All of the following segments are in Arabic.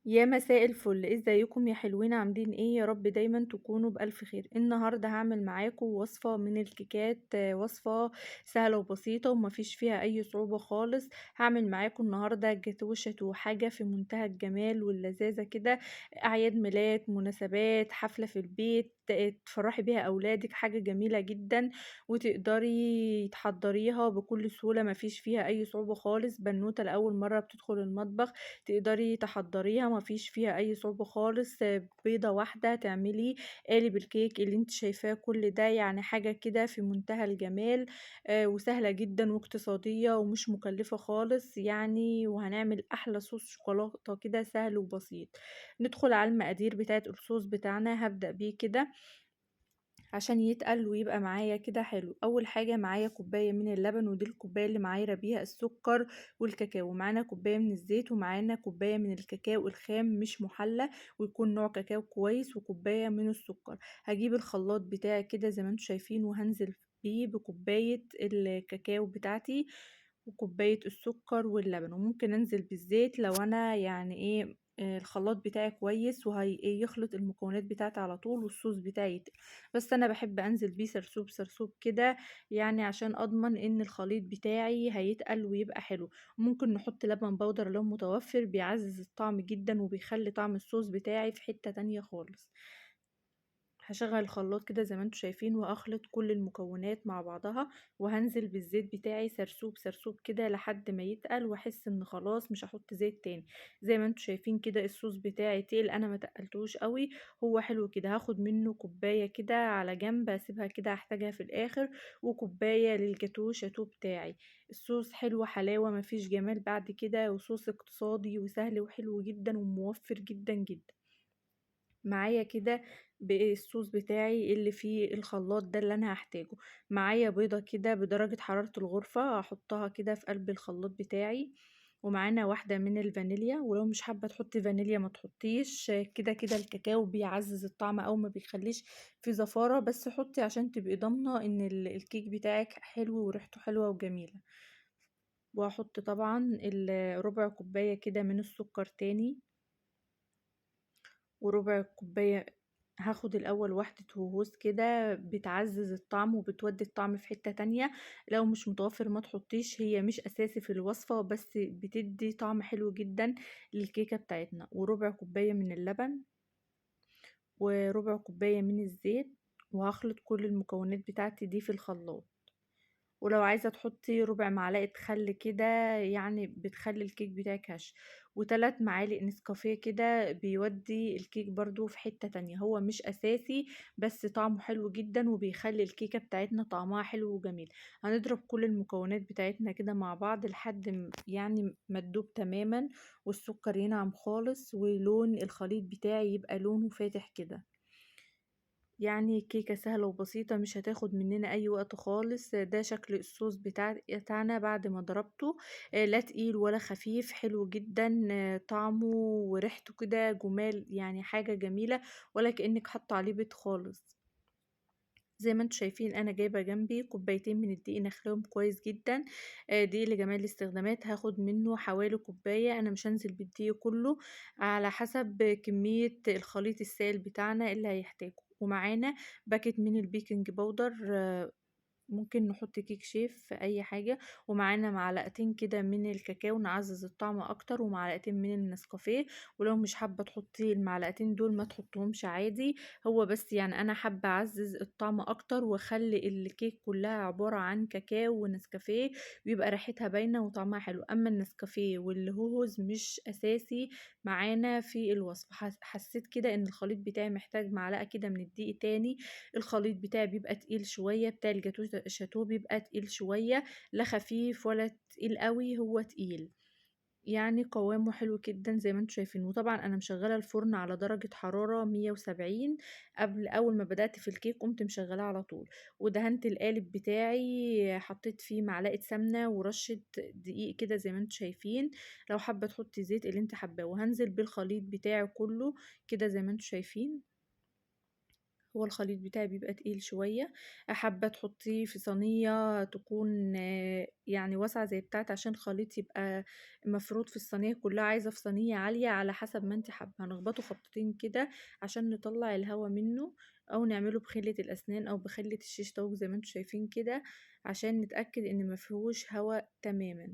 يا مساء الفل، ازيكم يا حلوين؟ عاملين ايه؟ يا رب دايما تكونوا بألف خير. النهارده هعمل معاكم وصفة من الكيكات، وصفة سهلة وبسيطة ومفيش فيها اي صعوبة خالص. هعمل معاكم النهارده جاتوه شاتوه، حاجة في منتهى الجمال واللذاذة كده. اعياد ميلاد، مناسبات، حفلة في البيت، تفرحي بيها اولادك، حاجة جميلة جدا وتقدري تحضريها بكل سهولة، مفيش فيها اي صعوبة خالص. بنوتة لأول مرة بتدخل المطبخ تقدري تحضّريها، ما فيش فيها أي صعوبة خالص. بيضة واحدة تعملي قالب الكيك اللي أنتِ شايفاه كل ده، يعني حاجة كده في منتهى الجمال، وسهلة جدًا واقتصادية ومش مكلفة خالص يعني، وهنعمل أحلى صوص شوكولاتة كده سهل وبسيط. ندخل على المقادير بتاعة الصوص بتاعنا، هابدأ بيه كده عشان يتقل ويبقى معايا كده حلو. اول حاجه معايا كوبايه من اللبن، ودي الكوبايه اللي معايره بيها السكر والكاكاو. معانا كوبايه من الزيت، ومعانا كوبايه من الكاكاو الخام مش محلى ويكون نوع كاكاو كويس، وكوبايه من السكر. هجيب الخلاط بتاعي كده زي ما انتم شايفين، وهنزل بيه بكوبايه الكاكاو بتاعتي وكوبايه السكر واللبن، وممكن انزل بالزيت لو انا يعني ايه، الخلاط بتاعي كويس وهيخلط المكونات بتاعتي على طول والصوص بتاعي. بس انا بحب انزل بيه سرسوب سرسوب كده، يعني عشان اضمن ان الخليط بتاعي هيتقل ويبقى حلو. ممكن نحط لبن بودر لو متوفر، بيعزز الطعم جدا وبيخلي طعم الصوص بتاعي في حتة تانية خالص. هاشغّل الخلاط كده زي ما أنتم شايفين، وأخلط كل المكونات مع بعضها، وهانزل بالزيت بتاعي سرسوب سرسوب كده لحد ما يتقل، وأحس إن خلاص مش هاحط زيت تاني. زي ما أنتم شايفين كده الصوص بتاعي تقل، أنا ما تقلتهوش أوي، هو حلو كده. هاخد منه كوباية كده على جنب أسيبها كده هاحتاجها في الآخر، وكوباية للجاتوه شاتوه بتاعي. الصوص حلو حلاوة، ما فيش جمال بعد كده، وصوص اقتصادي وسهل وحلو جدًا وموفر جدًا، جدًا. معايا كده الصوص بتاعي اللي فيه الخلاط ده اللي انا هحتاجه. معايا بيضة كده بدرجة حرارة الغرفة، هحطها كده في قلب الخلاط بتاعي. ومعانا واحدة من الفانيليا، ولو مش حابة تحطي فانيليا ما تحطيش، كده كده الكاكاو بيعزز الطعم او ما بيخليش في زفارة، بس حطي عشان تبقي ضامنة ان الكيك بتاعك حلو وريحته حلوة وجميلة. وهحط طبعا ربع كوباية كده من السكر تاني، وربع كوباية. هاخد الأول واحدة هوهوس كده بتعزز الطعم وبتودي الطعم في حتة تانية. لو مش متوفر ما تحطيش، هي مش أساسي في الوصفة بس بتدي طعم حلو جدا للكيكة بتاعتنا. وربع كوباية من اللبن، وربع كوباية من الزيت. وهخلط كل المكونات بتاعتي دي في الخلاط. ولو عايزة تحطي ربع معلقة خل كده، يعني بتخلي الكيك بتاعك هش. و3 معالق نسكافيه كده بيودي الكيك برضو في حتة تانية، هو مش أساسي بس طعمه حلو جدا وبيخلي الكيكة بتاعتنا طعمها حلو وجميل. هنضرب كل المكونات بتاعتنا كده مع بعض لحد يعني ما تدوب تماما، والسكر ينعم خالص، ولون الخليط بتاعي يبقى لونه فاتح كده. يعني كيكة سهلة وبسيطة مش هتاخد مننا اي وقت خالص. ده شكل الصوص بتاعنا بعد ما ضربته. لا تقيل ولا خفيف، حلو جدا، طعمه وريحته كده جمال، يعني حاجة جميلة، ولا كأنك حاطة عليه بيض خالص. زي ما انتم شايفين انا جايبه جنبي كوبايتين من الدقيق نخليهم كويس جدا. دقيق لجميع الاستخدامات، هاخد منه حوالي كوبايه، انا مش هنزل بالدقيق كله، على حسب كميه الخليط السائل بتاعنا اللي هيحتاجه. ومعانا باكت من البيكنج باودر، ممكن نحط كيك شيف في اي حاجة. ومعانا معلقتين كده من الكاكاو نعزز الطعم اكتر، ومعلقتين من النسكافيه. ولو مش حابة تحطي المعلقتين دول ما تحطهمش عادي، هو بس يعني انا حابة اعزز الطعم اكتر واخلي الكيك كلها عبارة عن كاكاو ونسكافيه، ويبقى ريحتها باينة وطعمها حلو. اما النسكافيه والهوز مش اساسي معانا في الوصفة. حسيت كده ان الخليط بتاعي محتاج معلقة كده من الدقيق تاني. الخليط بتاعي بيبقى تقيل شوية، بتاع الجاتوه شاتوه بيبقى تقيل شوية، لا خفيف ولا تقيل قوي، هو تقيل، يعني قوامه حلو جدا زي ما انتم شايفين. وطبعا انا مشغله الفرن على درجه حراره 170. اول ما بدات في الكيك قمت مشغلاه على طول. ودهنت القالب بتاعي، حطيت فيه معلقه سمنه ورشه دقيق كده زي ما انتم شايفين. لو حابه تحطي زيت اللي انت حباه، وهنزل بالخليط بتاعي كله كده زي ما انتم شايفين. هو الخليط بتاعي بيبقى تقيل شوية، حابة تحطيه في صينية تكون يعني واسعة زي بتاعتي عشان الخليط يبقى مفروض في الصينية كلها، عايزة في صينية عالية على حسب ما انت حابة. هنخبطه خبطتين كده عشان نطلع الهوا منه، او نعمله بخلة الاسنان او بخلة الشيش طاووق زي ما انتوا شايفين كده، عشان نتأكد ان مفيهوش هوا تماما.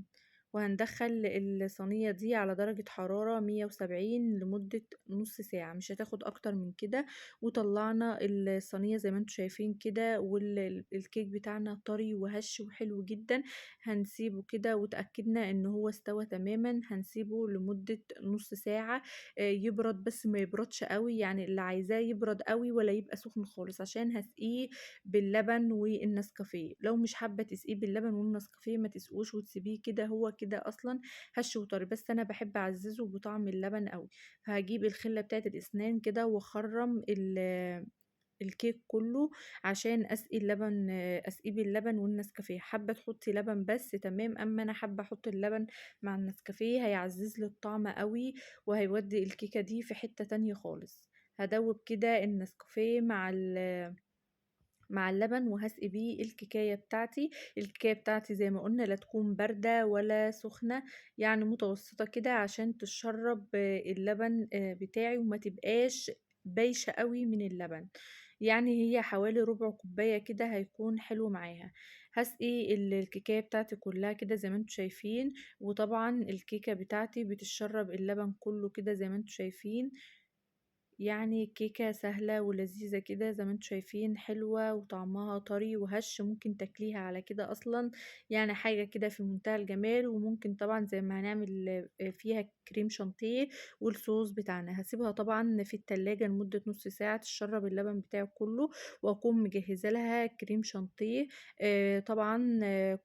وهندخل الصينية دي على درجة حرارة 170 لمدة نص ساعة، مش هتاخد اكتر من كده. وطلعنا الصينية زي ما انتوا شايفين كده، والكيك بتاعنا طري وهش وحلو جدا. هنسيبه كده وتأكدنا ان هو استوى تماما، هنسيبه لمدة نص ساعة يبرد، بس ما يبردش قوي، يعني اللي عايزاه يبرد قوي ولا يبقى سخن خالص، عشان هسقيه باللبن والنسكافيه. لو مش حابة تسقيه باللبن والنسكافيه ما تسقوش وتسيبيه كده، هو كده اصلا هش وطري، بس انا بحب اعززه بطعم اللبن قوي. فهجيب الخلة بتاعت الاسنان كده واخرم الكيك كله عشان اسقي اللبن، اسقيه باللبن والنسكافيه. حابه تحطي لبن بس تمام، اما انا حابه احط اللبن مع النسكافيه، هيعزز لي الطعم قوي وهيودي الكيكه دي في حته تانية خالص. هدوب كده النسكافيه مع اللبن وهسقي بيه الكيكايه بتاعتي. الكيكايه بتاعتي زي ما قلنا لا تكون بارده ولا سخنه، يعني متوسطه كده عشان تشرب اللبن بتاعي، وما تبقاش بايشه قوي من اللبن. يعني هي حوالي ربع كوبايه كده هيكون حلو معاها. هسقي الكيكايه بتاعتي كلها كده زي ما انتوا شايفين، وطبعا الكيكه بتاعتي بتشرب اللبن كله كده زي ما انتوا شايفين. يعني كيكة سهلة ولذيذة كده زي ما انتوا شايفين، حلوة وطعمها طري وهش، ممكن تاكليها على كده اصلا. يعني حاجة كده في منتهى الجمال. وممكن طبعا زي ما هنعمل فيها كريم شانتيه والصوص بتاعنا، هسيبها طبعا في التلاجة لمدة نص ساعة تشرب اللبن بتاعه كله، واكون مجهزة لها كريم شانتيه. طبعا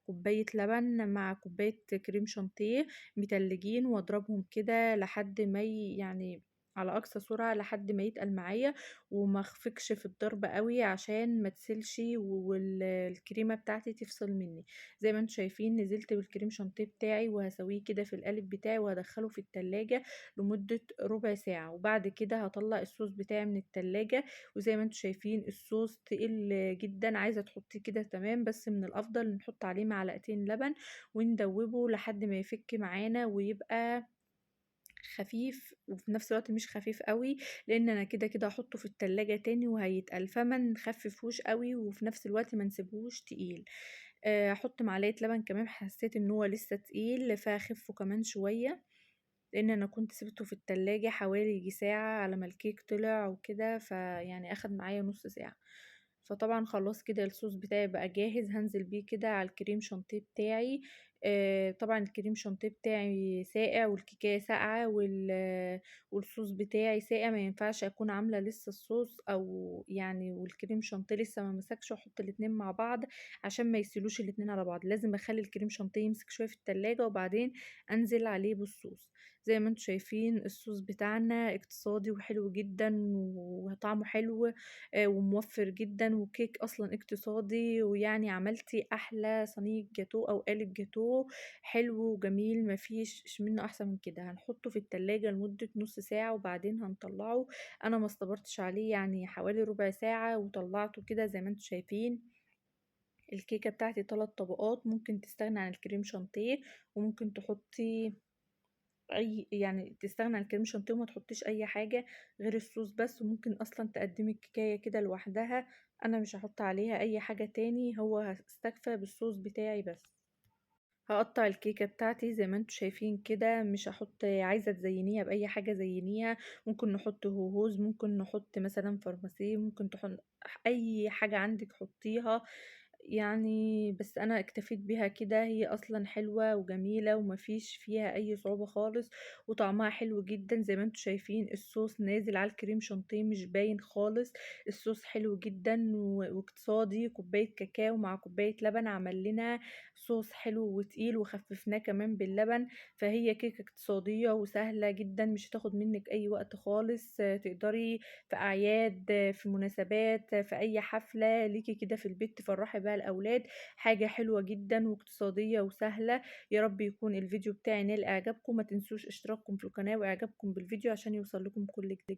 كوباية لبن مع كوباية كريم شانتيه متلجين، واضربهم كده لحد ما يعني على اقصى سرعة لحد ما يتقل معايا، وما اخفقش في الضرب قوي عشان ما تسلش والكريمة بتاعتي تفصل مني. زي ما انتم شايفين نزلت بالكريم شانتيه بتاعي، وهسويه كده في القالب بتاعي وهدخله في التلاجة لمدة ربع ساعة. وبعد كده هطلع الصوص بتاعي من التلاجة، وزي ما انتم شايفين الصوص تقل جدا. عايزة تحطيه كده تمام، بس من الافضل نحط عليه معلقتين لبن وندوبه لحد ما يفك معانا ويبقى خفيف، وفي نفس الوقت مش خفيف قوي، لان انا كده كده هحطه في التلاجة تاني وهيتقل، فما نخففوش قوي وفي نفس الوقت ما نسيبهوش تقيل. احط معلقة لبن كمان، حسيت ان هو لسه تقيل فاخفه كمان شوية، لان انا كنت سبته في التلاجة حوالي يجي ساعة على ما الكيك طلع وكده، فيعني اخد معايا نص ساعة. فطبعا خلاص كده الصوص بتاعي بقى جاهز، هنزل بيه كده على الكريم شانتيه بتاعي. طبعا الكريم شانتيه بتاعي ساقع والكيكايه ساقعه والصوص بتاعي ساقع، ما ينفعش اكون عامله لسه الصوص او يعني والكريم شانتيه لسه ما مسكش واحط الاتنين مع بعض، عشان ما يسيلوش الاتنين على بعض. لازم اخلي الكريم شانتيه يمسك شويه في التلاجة وبعدين انزل عليه بالصوص. زي ما انتم شايفين الصوص بتاعنا اقتصادي وحلو جدا وطعمه حلو وموفر جدا، وكيك اصلا اقتصادي. ويعني عملتي احلى صينية جاتو او قالب جاتو حلو وجميل، مفيش منه احسن من كده. هنحطه في التلاجة لمدة نص ساعة وبعدين هنطلعه. انا ما استبرتش عليه يعني حوالي ربع ساعة وطلعته كده زي ما انتم شايفين. الكيكة بتاعتي 3 طبقات، ممكن تستغني عن الكريم شانتيه، وممكن تحطي اي يعني تستغنى عن الكريم شانتيه وما تحطيش اي حاجه غير الصوص بس. وممكن اصلا تقدمي الكيكايه كده لوحدها، انا مش هحط عليها اي حاجه تاني، هو هستكفى بالصوص بتاعي بس. هقطع الكيكه بتاعتي زي ما انتوا شايفين كده، مش هحط، عايزه تزينيها باي حاجه زينيها، ممكن نحط هوهوز، ممكن نحط مثلا فارماسيه، ممكن تحط اي حاجه عندك حطيها يعني. بس انا اكتفيت بيها كده، هي اصلا حلوة وجميلة ومفيش فيها اي صعوبة خالص، وطعمها حلو جدا. زي ما انتوا شايفين الصوص نازل على الكريم شانتيه مش باين خالص. الصوص حلو جدا واقتصادي، كوباية كاكاو مع كوباية لبن عمل لنا صوص حلو وتقيل، وخففناه كمان باللبن. فهي كيكة اقتصادية وسهلة جدا، مش هتاخد منك اي وقت خالص. تقدري في اعياد، في مناسبات، في اي حفلة ليكي كده في البيت تفرحي بها الاولاد. حاجة حلوة جدا واقتصادية وسهلة. يا رب يكون الفيديو بتاعي نال اعجابكم، ما تنسوش اشتراككم في القناة واعجابكم بالفيديو عشان يوصل لكم كل جديد.